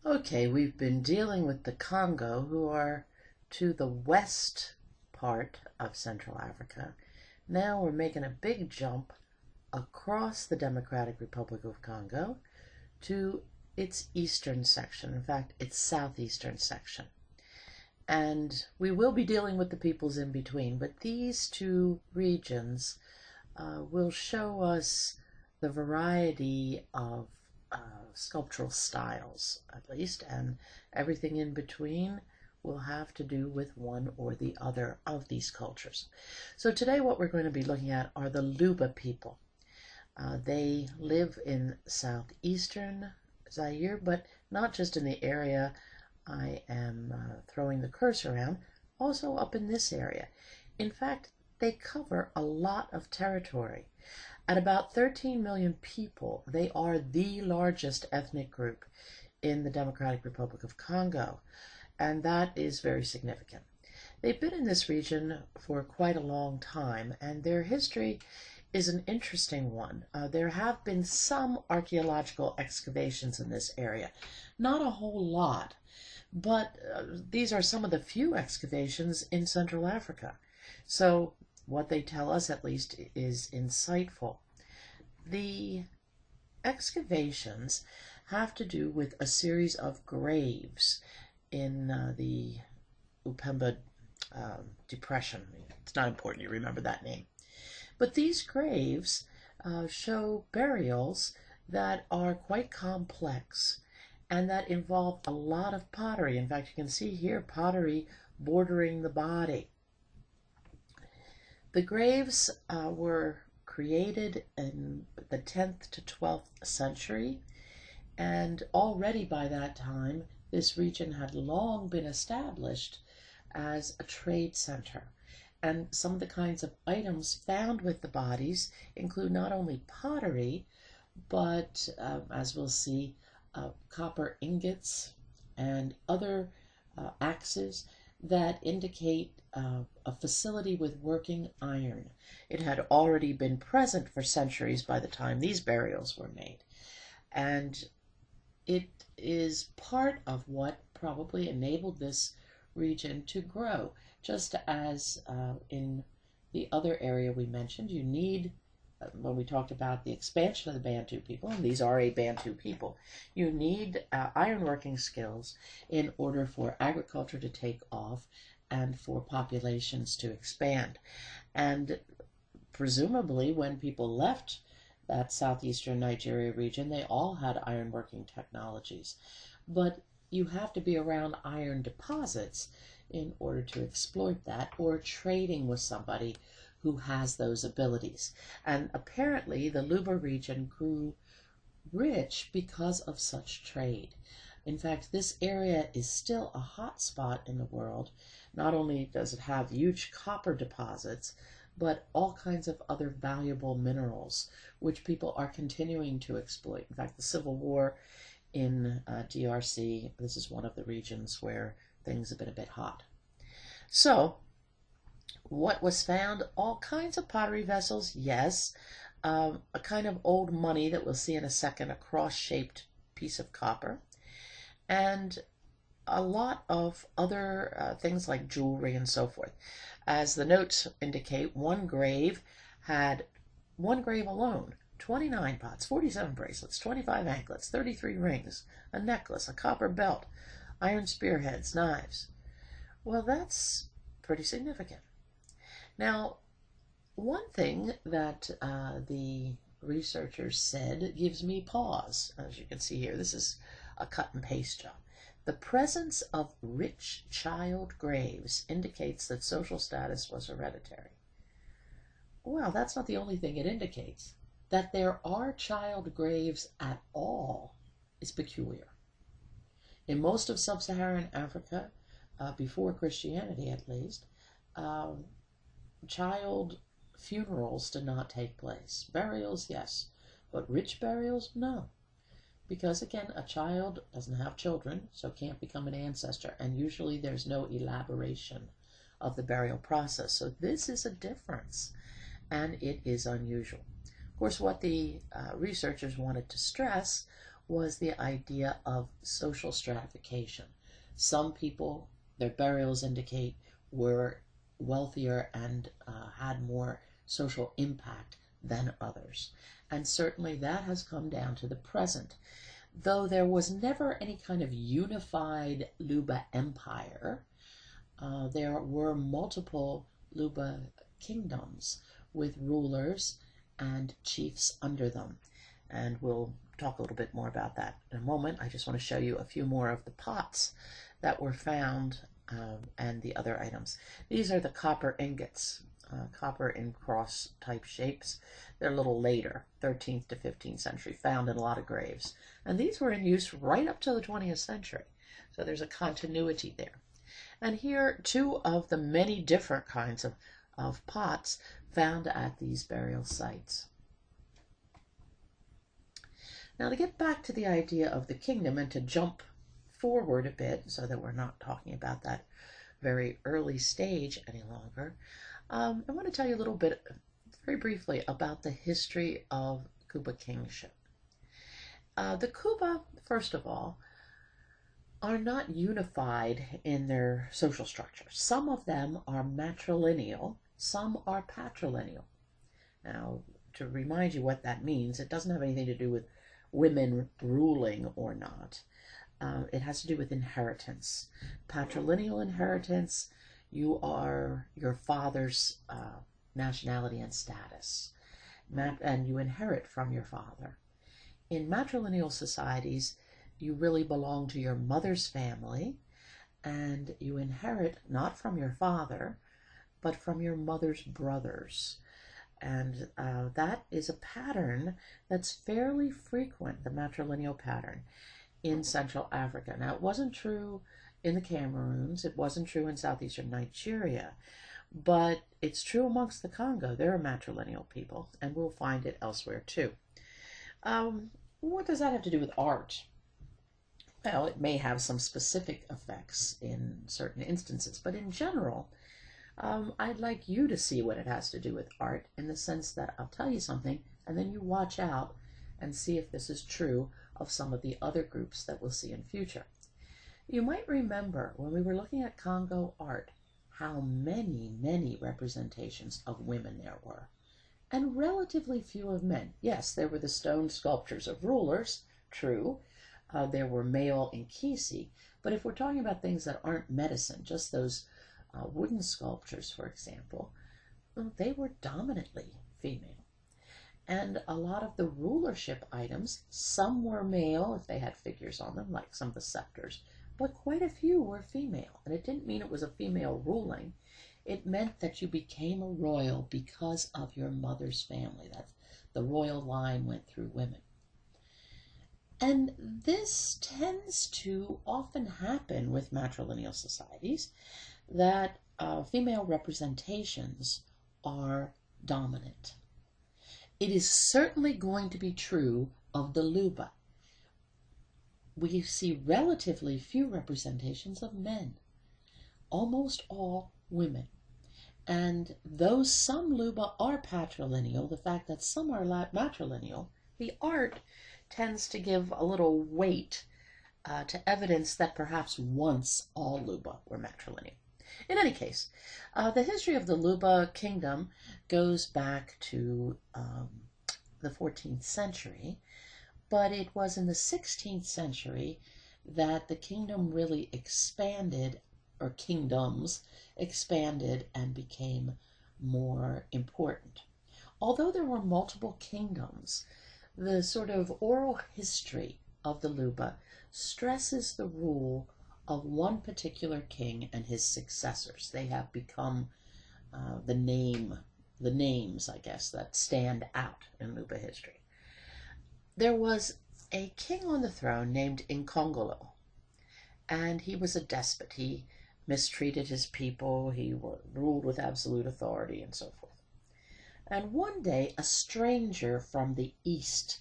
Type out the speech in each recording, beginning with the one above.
Okay, we've been dealing with the Congo, who are to the west part of Central Africa. Now we're making a big jump across the Democratic Republic of Congo to its eastern section. In fact, its southeastern section. And we will be dealing with the peoples in between, but these two regions will show us the variety of sculptural styles, at least, and everything in between will have to do with one or the other of these cultures. So today what we're going to be looking at are the Luba people. They live in southeastern Zaire, but not just in the area I am throwing the cursor around, also up in this area. In fact, they cover a lot of territory. At about 13 million people, they are the largest ethnic group in the Democratic Republic of Congo, and that is very significant. They've been in this region for quite a long time, and their history is an interesting one. There have been some archaeological excavations in this area, not a whole lot, but these are some of the few excavations in Central Africa. So what they tell us, at least, is insightful. The excavations have to do with a series of graves in the Upemba Depression. It's not important you remember that name. But these graves show burials that are quite complex and that involve a lot of pottery. In fact, you can see here pottery bordering the body. The graves were created in the 10th to 12th century, and already by that time this region had long been established as a trade center. And some of the kinds of items found with the bodies include not only pottery, but as we'll see, copper ingots and other axes that indicate a facility with working iron. It had already been present for centuries by the time these burials were made. And it is part of what probably enabled this region to grow. Just as in the other area we mentioned, you need, when we talked about the expansion of the Bantu people, and these are a Bantu people, you need ironworking skills in order for agriculture to take off and for populations to expand. And presumably when people left that southeastern Nigeria region, they all had ironworking technologies. But you have to be around iron deposits in order to exploit that, or trading with somebody who has those abilities. And apparently the Luba region grew rich because of such trade. In fact, this area is still a hot spot in the world. Not only does it have huge copper deposits, but all kinds of other valuable minerals, which people are continuing to exploit. In fact, the Civil War in DRC, this is one of the regions where things have been a bit hot. So, what was found? All kinds of pottery vessels, yes. A kind of old money that we'll see in a second, a cross-shaped piece of copper. And a lot of other things like jewelry and so forth. As the notes indicate, one grave alone, 29 pots, 47 bracelets, 25 anklets, 33 rings, a necklace, a copper belt, iron spearheads, knives. Well, that's pretty significant. Now, one thing that the researchers said gives me pause. As you can see here, this is a cut and paste job. The presence of rich child graves indicates that social status was hereditary. Well, that's not the only thing it indicates. That there are child graves at all is peculiar. In most of sub-Saharan Africa, before Christianity at least, child funerals did not take place. Burials, yes, but rich burials, no. Because again, a child doesn't have children, so can't become an ancestor, and usually there's no elaboration of the burial process. So this is a difference, and it is unusual. Of course, what the researchers wanted to stress was the idea of social stratification. Some people, their burials indicate, were wealthier and had more social impact than others. And certainly that has come down to the present. Though there was never any kind of unified Luba empire, there were multiple Luba kingdoms with rulers and chiefs under them. And we'll talk a little bit more about that in a moment. I just want to show you a few more of the pots that were found and the other items. These are the copper ingots, copper in cross type shapes. They're a little later, 13th to 15th century, found in a lot of graves. And these were in use right up to the 20th century. So there's a continuity there. And here, two of the many different kinds of pots found at these burial sites. Now, to get back to the idea of the kingdom and to jump forward a bit so that we're not talking about that very early stage any longer, I want to tell you a little bit, very briefly, about the history of Kuba kingship. The Kuba, first of all, are not unified in their social structure. Some of them are matrilineal, some are patrilineal. Now, to remind you what that means, it doesn't have anything to do with women ruling or not. It has to do with inheritance. Patrilineal inheritance, you are your father's nationality and status, and you inherit from your father. In matrilineal societies, you really belong to your mother's family, and you inherit not from your father, but from your mother's brothers. And that is a pattern that's fairly frequent, the matrilineal pattern, in Central Africa. Now, it wasn't true in the Cameroons, it wasn't true in southeastern Nigeria, but it's true amongst the Congo. They're matrilineal people, and we'll find it elsewhere too. What does that have to do with art? Well, it may have some specific effects in certain instances, but in general, I'd like you to see what it has to do with art, in the sense that I'll tell you something, and then you watch out and see if this is true of some of the other groups that we'll see in future. You might remember when we were looking at Congo art, how many representations of women there were, and relatively few of men. Yes, there were the stone sculptures of rulers, true. There were male Nkisi, but if we're talking about things that aren't medicine, just those wooden sculptures, for example, they were dominantly female. And a lot of the rulership items, some were male if they had figures on them, like some of the scepters, but quite a few were female. And it didn't mean it was a female ruling. It meant that you became a royal because of your mother's family. That the royal line went through women. And this tends to often happen with matrilineal societies, that female representations are dominant. It is certainly going to be true of the Luba. We see relatively few representations of men, almost all women. And though some Luba are patrilineal, the fact that some are matrilineal, the art tends to give a little weight to evidence that perhaps once all Luba were matrilineal. In any case, the history of the Luba kingdom goes back to the 14th century, but it was in the 16th century that the kingdom really expanded, or kingdoms expanded and became more important. Although there were multiple kingdoms, the sort of oral history of the Luba stresses the rule of one particular king and his successors. They have become the names, I guess, that stand out in Luba history. There was a king on the throne named Nkongolo, and he was a despot. He mistreated his people, he ruled with absolute authority, and so forth. And one day, a stranger from the east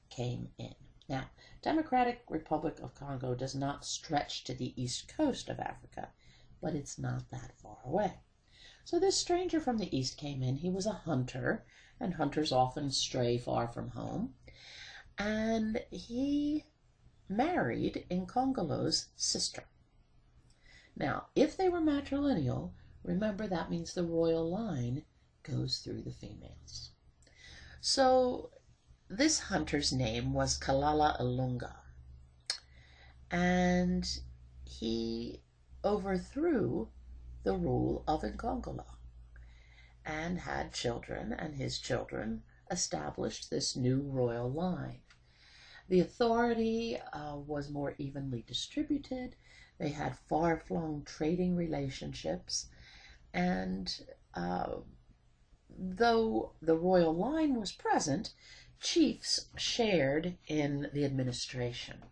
came in. Now, Democratic Republic of Congo does not stretch to the east coast of Africa, but it's not that far away. So this stranger from the east came in. He was a hunter, and hunters often stray far from home. And he married Nkongolo's sister. Now, if they were matrilineal, remember that means the royal line goes through the females. So this hunter's name was Kalala Ilunga, and he overthrew the rule of Nkongolo and had children, and his children established this new royal line. The authority was more evenly distributed. They had far-flung trading relationships, and though the royal line was present, chiefs shared in the administration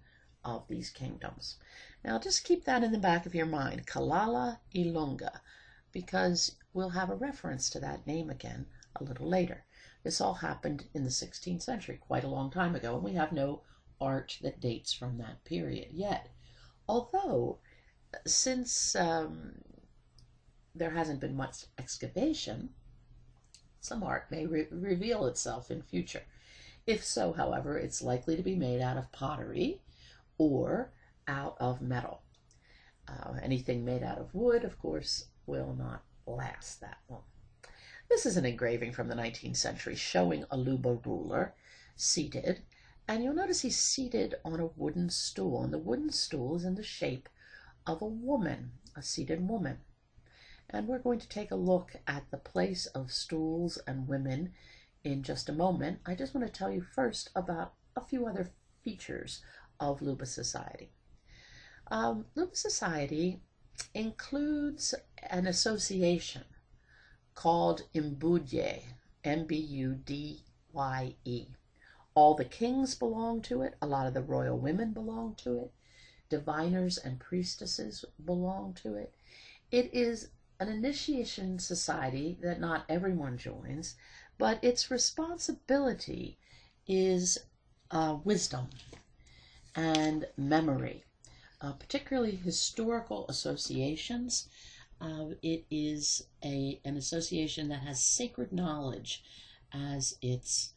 of these kingdoms. Now just keep that in the back of your mind, Kalala Ilunga, because we'll have a reference to that name again a little later. This all happened in the 16th century, quite a long time ago, and we have no art that dates from that period yet. Although, since there hasn't been much excavation, some art may reveal itself in future. If so, however, it's likely to be made out of pottery or out of metal. Anything made out of wood, of course, will not last that long. This is an engraving from the 19th century showing a Luba ruler seated, and you'll notice he's seated on a wooden stool, and the wooden stool is in the shape of a woman, a seated woman. And we're going to take a look at the place of stools and women in just a moment. I just want to tell you first about a few other features of Luba society. Luba society includes an association called Mbudye, M-B-U-D-Y-E. All the kings belong to it. A lot of the royal women belong to it. Diviners and priestesses belong to it. It is an initiation society that not everyone joins, but its responsibility is wisdom and memory, particularly historical associations. It is an association that has sacred knowledge as its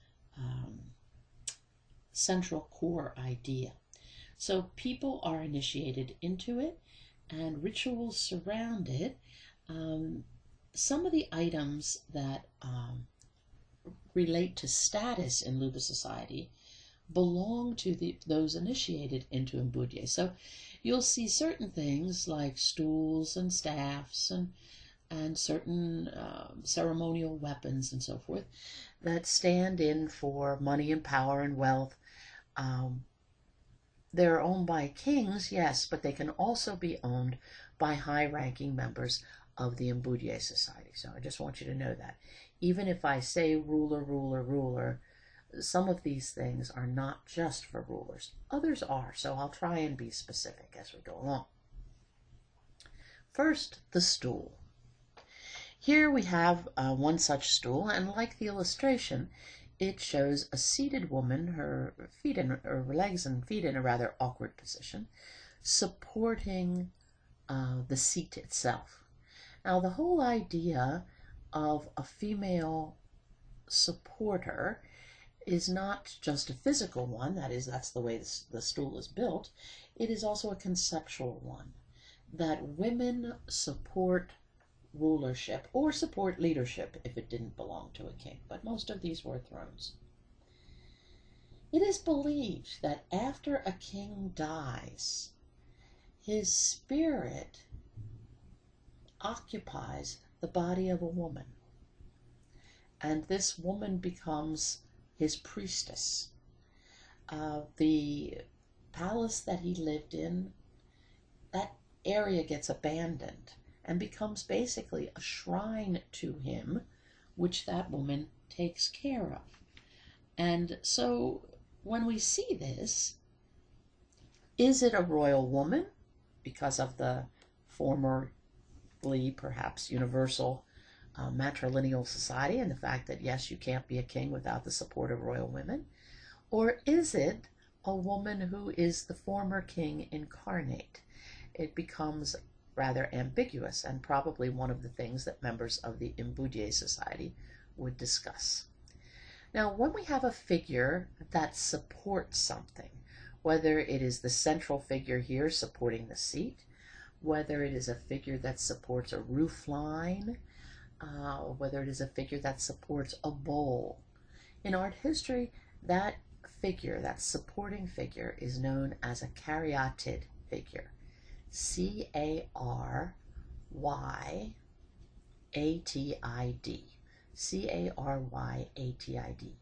central core idea. So people are initiated into it, and rituals surround it. Some of the items that relate to status in Luba society belong to those initiated into Mbudye. So you'll see certain things like stools and staffs and certain ceremonial weapons and so forth that stand in for money and power and wealth. They're owned by kings, yes, but they can also be owned by high-ranking members of the Mbudye society. So I just want you to know that. Even if I say ruler, ruler, ruler, some of these things are not just for rulers. Others are, so I'll try and be specific as we go along. First, the stool. Here we have one such stool, and like the illustration, it shows a seated woman, her legs and feet in a rather awkward position, supporting the seat itself. Now, the whole idea of a female supporter is not just a physical one, that's the way the stool is built. It is also a conceptual one, that women support rulership or support leadership if it didn't belong to a king, but most of these were thrones. It is believed that after a king dies, his spirit occupies the body of a woman, and this woman becomes his priestess. The palace that he lived in, that area gets abandoned and becomes basically a shrine to him, which that woman takes care of. And so when we see this, is it a royal woman because of the formerly perhaps universal matrilineal society and the fact that, yes, you can't be a king without the support of royal women? Or is it a woman who is the former king incarnate? It becomes rather ambiguous, and probably one of the things that members of the Mbudye society would discuss. Now, when we have a figure that supports something, whether it is the central figure here supporting the seat, whether it is a figure that supports a roof line, whether it is a figure that supports a bowl. In art history, that figure, that supporting figure, is known as a caryatid figure. C-A-R-Y-A-T-I-D. C-A-R-Y-A-T-I-D,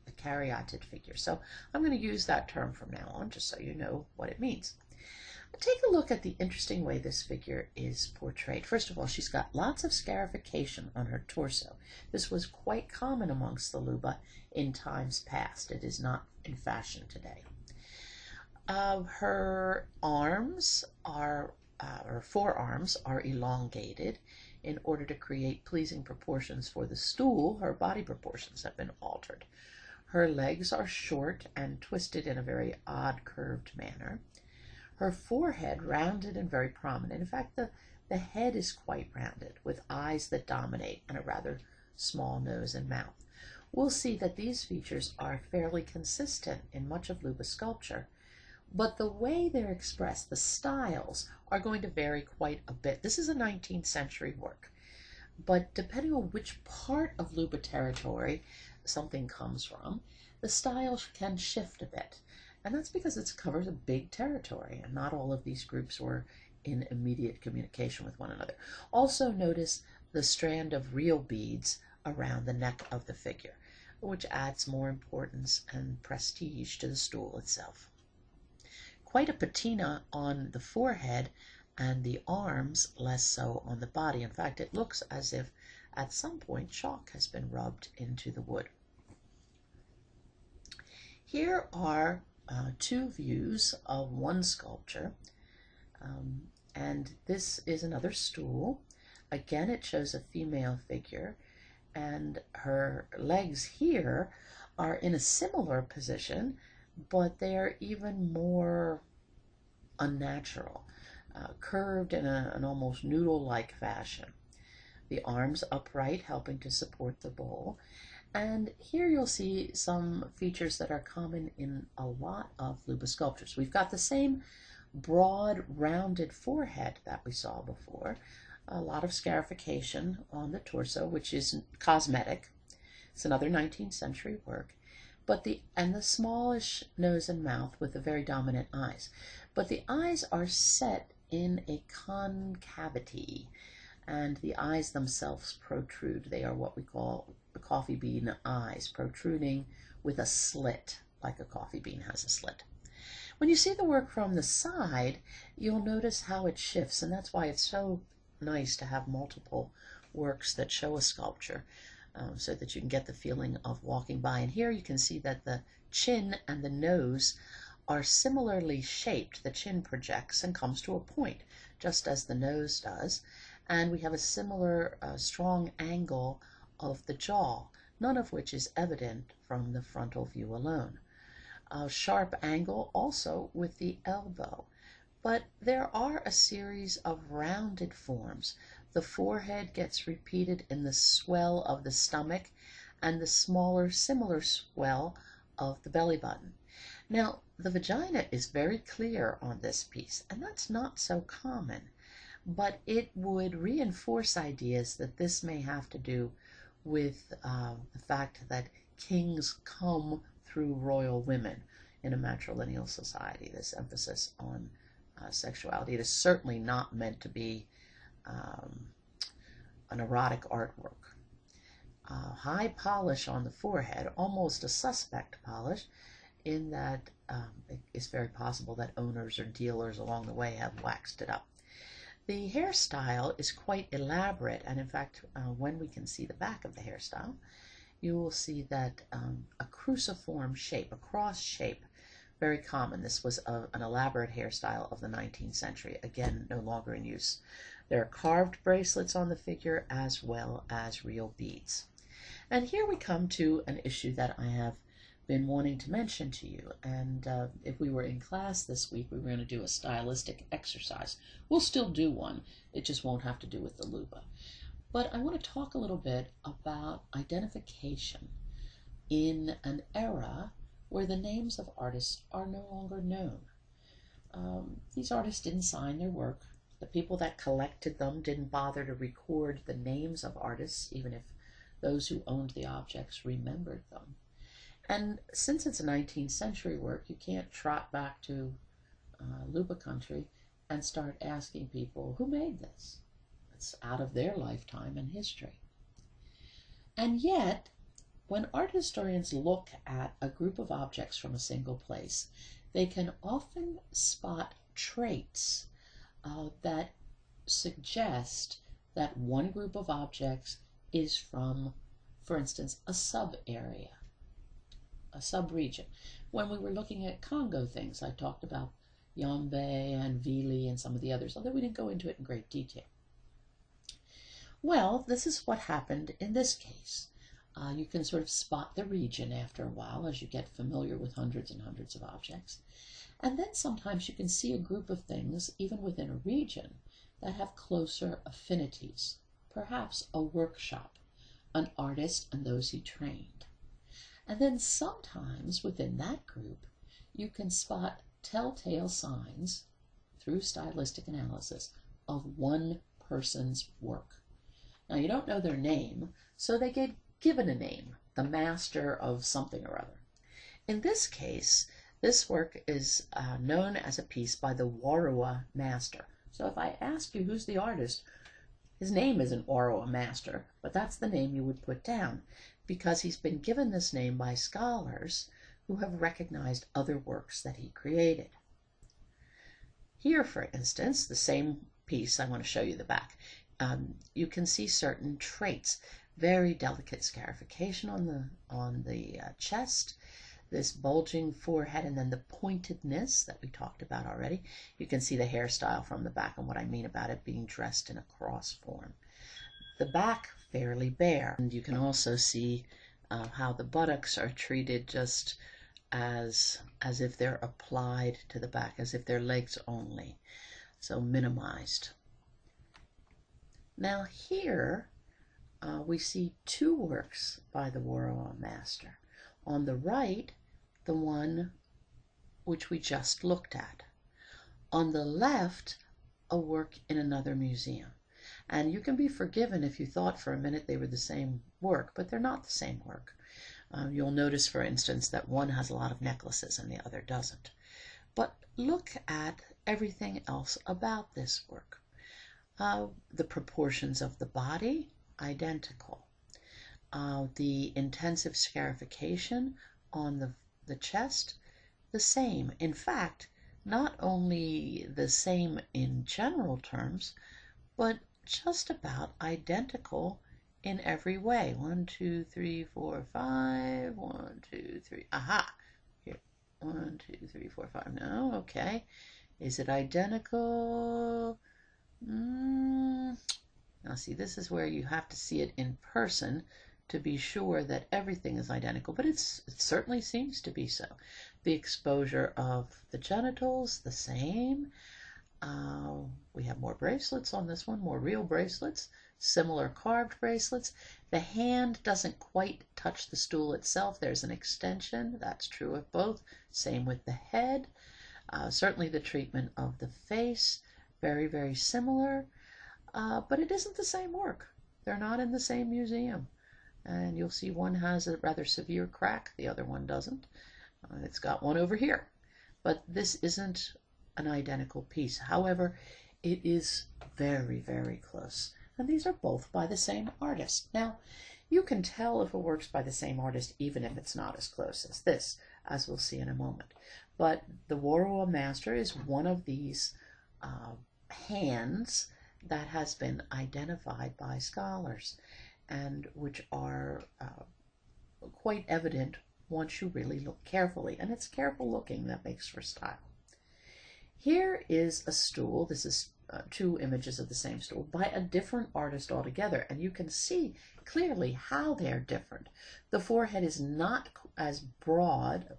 a caryatid figure. So I'm going to use that term from now on, just so you know what it means. Take a look at the interesting way this figure is portrayed. First of all, she's got lots of scarification on her torso. This was quite common amongst the Luba in times past. It is not in fashion today. Her arms are, her forearms are elongated in order to create pleasing proportions for the stool. Her body proportions have been altered. Her legs are short and twisted in a very odd curved manner. Her forehead rounded and very prominent. In fact, the head is quite rounded, with eyes that dominate and a rather small nose and mouth. We'll see that these features are fairly consistent in much of Luba sculpture, but the way they're expressed, the styles, are going to vary quite a bit. This is a 19th century work, but depending on which part of Luba territory something comes from, the style can shift a bit. And that's because it covers a big territory, and not all of these groups were in immediate communication with one another. Also notice the strand of real beads around the neck of the figure, which adds more importance and prestige to the stool itself. Quite a patina on the forehead and the arms, less so on the body. In fact, it looks as if at some point chalk has been rubbed into the wood. Here are two views of one sculpture, and this is another stool. Again, it shows a female figure, and her legs here are in a similar position, but they're even more unnatural, curved in an almost noodle-like fashion. The arms upright, helping to support the bowl. And here you'll see some features that are common in a lot of Luba sculptures. We've got the same broad, rounded forehead that we saw before, a lot of scarification on the torso, which is cosmetic. It's another 19th century work. And the smallish nose and mouth with the very dominant eyes. But the eyes are set in a concavity, and the eyes themselves protrude. They are what we call the coffee bean eyes, protruding with a slit, like a coffee bean has a slit. When you see the work from the side, you'll notice how it shifts, and that's why it's so nice to have multiple works that show a sculpture, so that you can get the feeling of walking by. And here you can see that the chin and the nose are similarly shaped. The chin projects and comes to a point, just as the nose does. And we have a similar strong angle of the jaw, none of which is evident from the frontal view alone. A sharp angle also with the elbow. But there are a series of rounded forms. The forehead gets repeated in the swell of the stomach and the smaller, similar swell of the belly button. Now, the vagina is very clear on this piece, and that's not so common, but it would reinforce ideas that this may have to do with the fact that kings come through royal women in a matrilineal society, this emphasis on sexuality. It is certainly not meant to be an erotic artwork. High polish on the forehead, almost a suspect polish, in that it is very possible that owners or dealers along the way have waxed it up. The hairstyle is quite elaborate, and in fact, when we can see the back of the hairstyle, you will see that a cruciform shape, a cross shape, very common. This was an elaborate hairstyle of the 19th century, again, no longer in use. There are carved bracelets on the figure as well as real beads. And here we come to an issue that I have been wanting to mention to you, and if we were in class this week, we were going to do a stylistic exercise. We'll still do one, it just won't have to do with the Luba. But I want to talk a little bit about identification in an era where the names of artists are no longer known. these artists didn't sign their work. The people that collected them didn't bother to record the names of artists, even if those who owned the objects remembered them. And since it's a 19th century work, you can't trot back to Luba country and start asking people who made this. It's out of their lifetime and history. And yet, when art historians look at a group of objects from a single place, they can often spot traits that suggest that one group of objects is from, for instance, a sub-area, a sub-region. When we were looking at Congo things, I talked about Yombe and Vili and some of the others, although we didn't go into it in great detail. Well, this is what happened in this case. You can sort of spot the region after a while as you get familiar with hundreds and hundreds of objects. And then sometimes you can see a group of things, even within a region, that have closer affinities. Perhaps a workshop, an artist and those he trained. And then sometimes within that group, you can spot telltale signs through stylistic analysis of one person's work. Now you don't know their name, so they get given a name, the master of something or other. In this case, this work is known as a piece by the Warua master. So if I ask you who's the artist, his name isn't Warua master, but that's the name you would put down, because he's been given this name by scholars who have recognized other works that he created. Here, for instance, the same piece, I want to show you the back. You can see certain traits, very delicate scarification on the chest, this bulging forehead, and then the pointedness that we talked about already. You can see the hairstyle from the back and what I mean about it being dressed in a cross form. The back fairly bare, and you can also see how the buttocks are treated just as if they're applied to the back, as if they're legs only, so minimized. Now here we see two works by the Warua master. On the right, the one which we just looked at. On the left, a work in another museum. And you can be forgiven if you thought for a minute they were the same work, but they're not the same work. You'll notice, for instance, that one has a lot of necklaces and the other doesn't. But look at everything else about this work. The proportions of the body, identical. The intensive scarification on the chest, the same. In fact, not only the same in general terms, but just about identical in every way. 1, 2, 3, 4, 5. 1, 2, 3. Aha! Here. 1, 2, 3, 4, 5. No, okay. Is it identical? Now see, this is where you have to see it in person to be sure that everything is identical, but it certainly seems to be so. The exposure of the genitals, the same. We have more bracelets on this one, more real bracelets, similar carved bracelets. The hand doesn't quite touch the stool itself. There's an extension. That's true of both. Same with the head. Certainly the treatment of the face, very, very similar. But it isn't the same work. They're not in the same museum. And you'll see one has a rather severe crack, the other one doesn't. It's got one over here. But this isn't an identical piece. However, it is very, very close. And these are both by the same artist. Now, you can tell if a work's by the same artist even if it's not as close as this, as we'll see in a moment. But the Warua master is one of these hands that has been identified by scholars and which are quite evident once you really look carefully. And it's careful looking that makes for style. Here is a stool. This is two images of the same stool by a different artist altogether, and you can see clearly how they're different. The forehead is not as broad.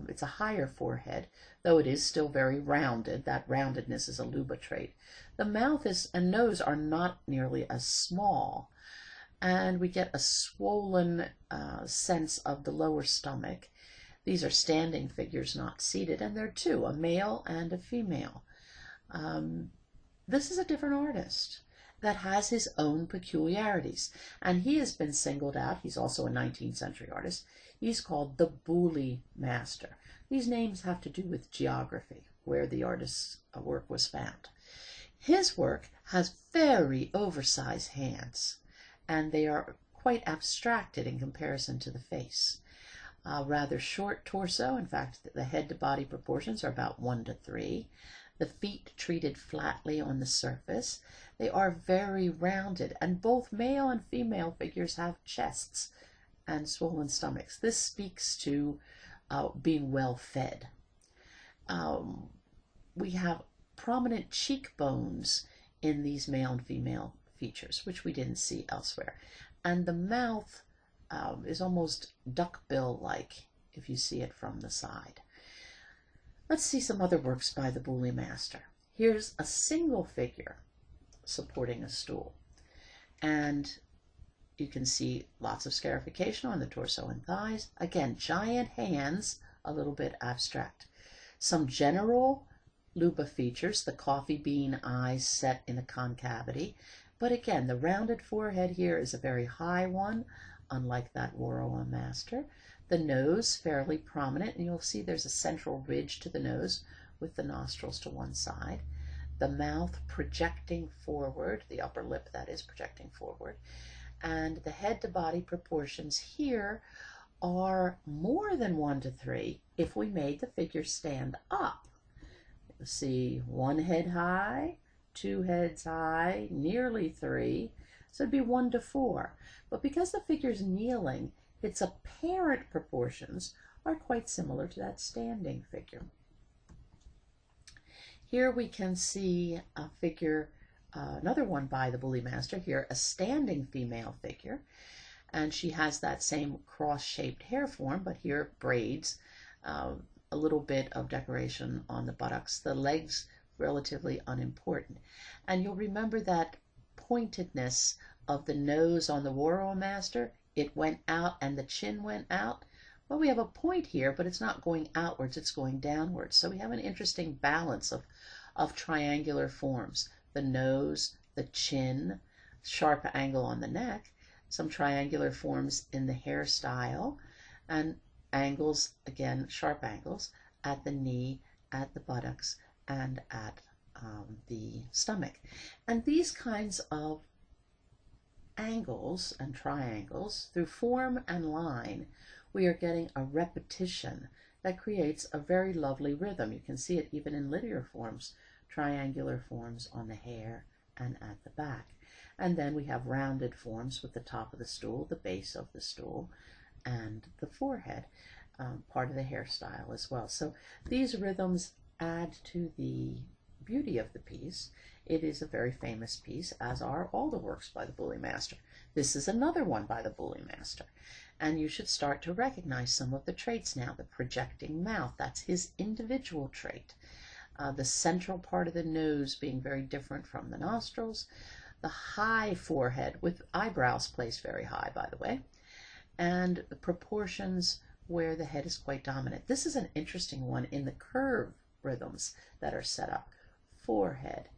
It's a higher forehead, though it is still very rounded. That roundedness is a Luba trait. The mouth and nose are not nearly as small, and we get a swollen sense of the lower stomach. These are standing figures, not seated, and they're two, a male and a female. This is a different artist that has his own peculiarities, and he has been singled out. He's also a 19th century artist. He's called the Booley Master. These names have to do with geography, where the artist's work was found. His work has very oversized hands, and they are quite abstracted in comparison to the face. Rather short torso. In fact, the head to body proportions are about 1:3. The feet treated flatly on the surface. They are very rounded, and both male and female figures have chests and swollen stomachs. This speaks to being well fed. We have prominent cheekbones in these male and female features, which we didn't see elsewhere. And the mouth is almost duckbill-like if you see it from the side. Let's see some other works by the Booley Master. Here's a single figure supporting a stool. And you can see lots of scarification on the torso and thighs. Again, giant hands, a little bit abstract. Some general Luba features, the coffee bean eyes set in a concavity. But again, the rounded forehead here is a very high one, unlike that Warrowa Master. The nose fairly prominent, and you'll see there's a central ridge to the nose with the nostrils to one side. The mouth projecting forward, the upper lip that is projecting forward. And the head to body proportions here are more than 1:3 if we made the figure stand up. You'll see one head high, two heads high, nearly 3. So it'd be 1:4. But because the figure's kneeling, its apparent proportions are quite similar to that standing figure. Here we can see a figure, another one by the Booley Master here, a standing female figure. And she has that same cross-shaped hair form, but here braids, a little bit of decoration on the buttocks. The legs relatively unimportant. And you'll remember that pointedness of the nose on the Warrowa Master. It went out and the chin went out. Well, we have a point here, but it's not going outwards, it's going downwards. So we have an interesting balance of triangular forms. The nose, the chin, sharp angle on the neck, some triangular forms in the hairstyle, and angles, again, sharp angles, at the knee, at the buttocks, and at the stomach. And these kinds of angles and triangles, through form and line, we are getting a repetition that creates a very lovely rhythm. You can see it even in linear forms, triangular forms on the hair and at the back. And then we have rounded forms with the top of the stool, the base of the stool, and the forehead, part of the hairstyle as well. So these rhythms add to the beauty of the piece. It is a very famous piece, as are all the works by the Booley Master. This is another one by the Booley Master. And you should start to recognize some of the traits now. The projecting mouth, that's his individual trait. The central part of the nose being very different from the nostrils. The high forehead, with eyebrows placed very high, by the way. And the proportions where the head is quite dominant. This is an interesting one in the curve rhythms that are set up. Forehead,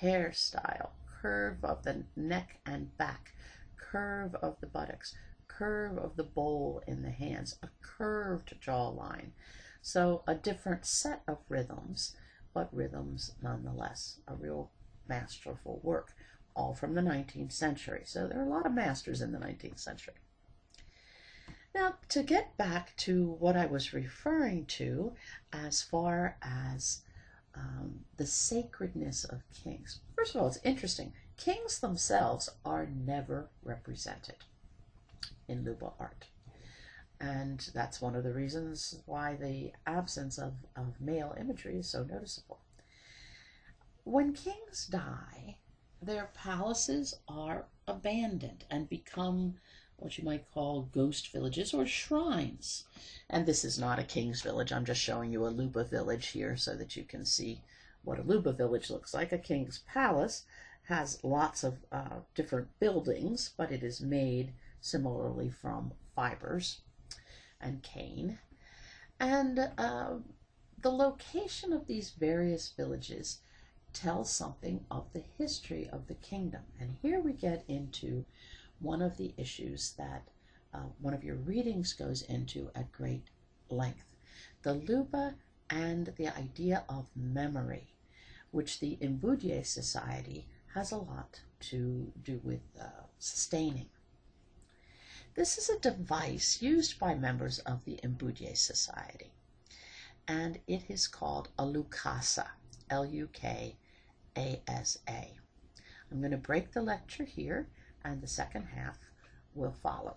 hairstyle, curve of the neck and back, curve of the buttocks, curve of the bowl in the hands, a curved jawline. So a different set of rhythms, but rhythms nonetheless. A real masterful work, all from the 19th century. So there are a lot of masters in the 19th century. Now, to get back to what I was referring to as far as the sacredness of kings. First of all, it's interesting. Kings themselves are never represented in Luba art. And that's one of the reasons why the absence of male imagery is so noticeable. When kings die, their palaces are abandoned and become what you might call ghost villages or shrines. And this is not a king's village. I'm just showing you a Luba village here so that you can see what a Luba village looks like. A king's palace has lots of different buildings, but it is made similarly from fibers and cane. And the location of these various villages tells something of the history of the kingdom. And here we get into one of the issues that one of your readings goes into at great length. The Luba and the idea of memory, which the Imbuye Society has a lot to do with sustaining. This is a device used by members of the Imbuye Society, and it is called a Lukasa, Lukasa. I'm going to break the lecture here, and the second half will follow.